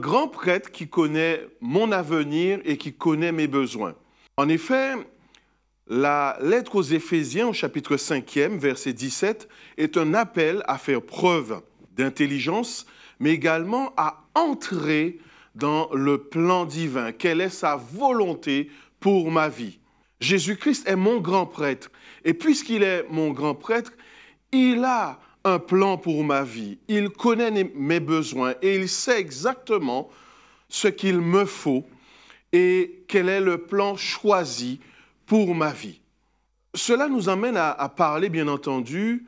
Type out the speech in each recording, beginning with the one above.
grand prêtre qui connaît mon avenir et qui connaît mes besoins. En effet, la lettre aux Éphésiens, au chapitre 5e, verset 17, est un appel à faire preuve d'intelligence, mais également à entrer dans le plan divin. Quelle est sa volonté pour ma vie? Jésus-Christ est mon grand prêtre. Et puisqu'il est mon grand prêtre, il a un plan pour ma vie. Il connaît mes besoins et il sait exactement ce qu'il me faut et quel est le plan choisi pour ma vie. Cela nous amène à parler, bien entendu,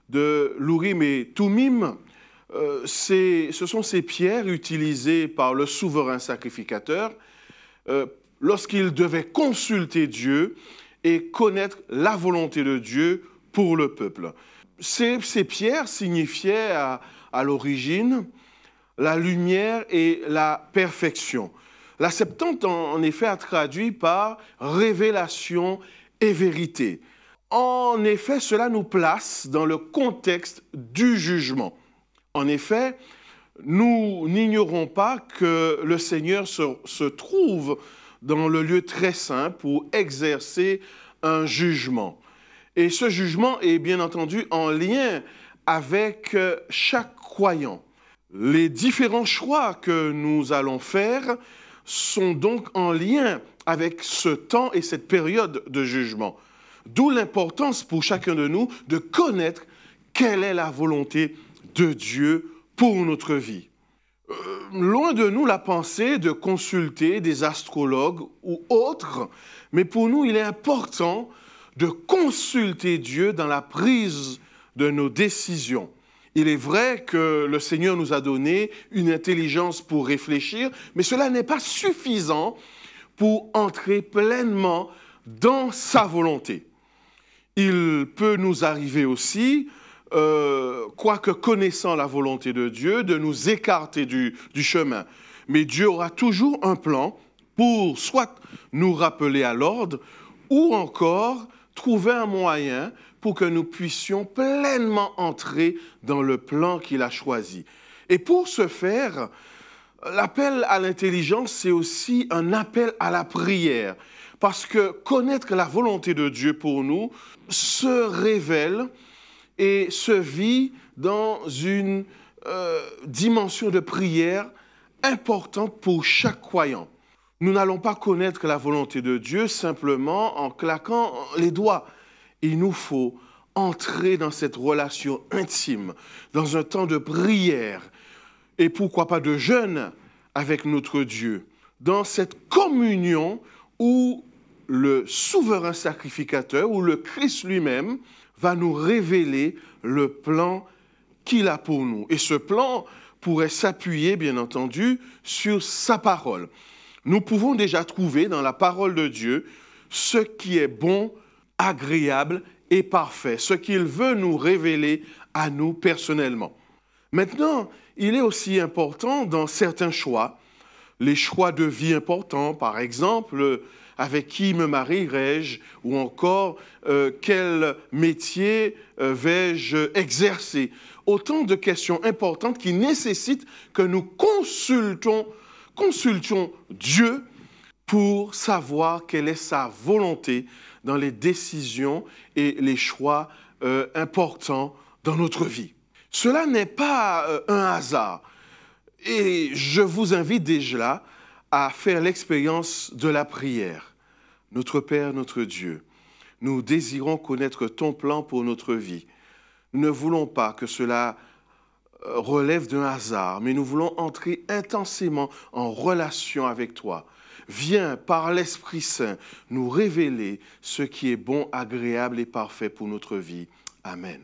de l'Urim et Thummim. Ce sont ces pierres utilisées par le souverain sacrificateur lorsqu'il devait consulter Dieu et connaître la volonté de Dieu pour le peuple. Ces pierres signifiaient à l'origine la lumière et la perfection. La Septante, en effet, a traduit par révélation et vérité. En effet, cela nous place dans le contexte du jugement. En effet, nous n'ignorons pas que le Seigneur se trouve dans le lieu très saint pour exercer un jugement. Et ce jugement est bien entendu en lien avec chaque croyant. Les différents choix que nous allons faire sont donc en lien avec ce temps et cette période de jugement. D'où l'importance pour chacun de nous de connaître quelle est la volonté de Dieu pour notre vie. Loin de nous la pensée de consulter des astrologues ou autres, mais pour nous, il est important de consulter Dieu dans la prise de nos décisions. Il est vrai que le Seigneur nous a donné une intelligence pour réfléchir, mais cela n'est pas suffisant pour entrer pleinement dans sa volonté. Il peut nous arriver aussi, quoique connaissant la volonté de Dieu, de nous écarter du chemin. Mais Dieu aura toujours un plan pour soit nous rappeler à l'ordre ou encore trouver un moyen pour que nous puissions pleinement entrer dans le plan qu'il a choisi. Et pour ce faire, l'appel à l'intelligence, c'est aussi un appel à la prière. Parce que connaître la volonté de Dieu pour nous se révèle et se vit dans une dimension de prière importante pour chaque croyant. Nous n'allons pas connaître la volonté de Dieu simplement en claquant les doigts. Il nous faut entrer dans cette relation intime, dans un temps de prière et pourquoi pas de jeûne avec notre Dieu, dans cette communion où le souverain sacrificateur, où le Christ lui-même va nous révéler le plan qu'il a pour nous. Et ce plan pourrait s'appuyer, bien entendu, sur sa parole. Nous pouvons déjà trouver dans la parole de Dieu ce qui est bon, agréable et parfait, ce qu'il veut nous révéler à nous personnellement. Maintenant, il est aussi important dans certains choix, les choix de vie importants, par exemple, avec qui me marierai-je ou encore quel métier vais-je exercer. Autant de questions importantes qui nécessitent que nous consultions Dieu pour savoir quelle est sa volonté dans les décisions et les choix importants dans notre vie. Cela n'est pas un hasard. Et je vous invite déjà à faire l'expérience de la prière. Notre Père, notre Dieu, nous désirons connaître ton plan pour notre vie. Nous ne voulons pas que cela relève d'un hasard, mais nous voulons entrer intensément en relation avec toi. Viens, par l'Esprit Saint, nous révéler ce qui est bon, agréable et parfait pour notre vie. Amen.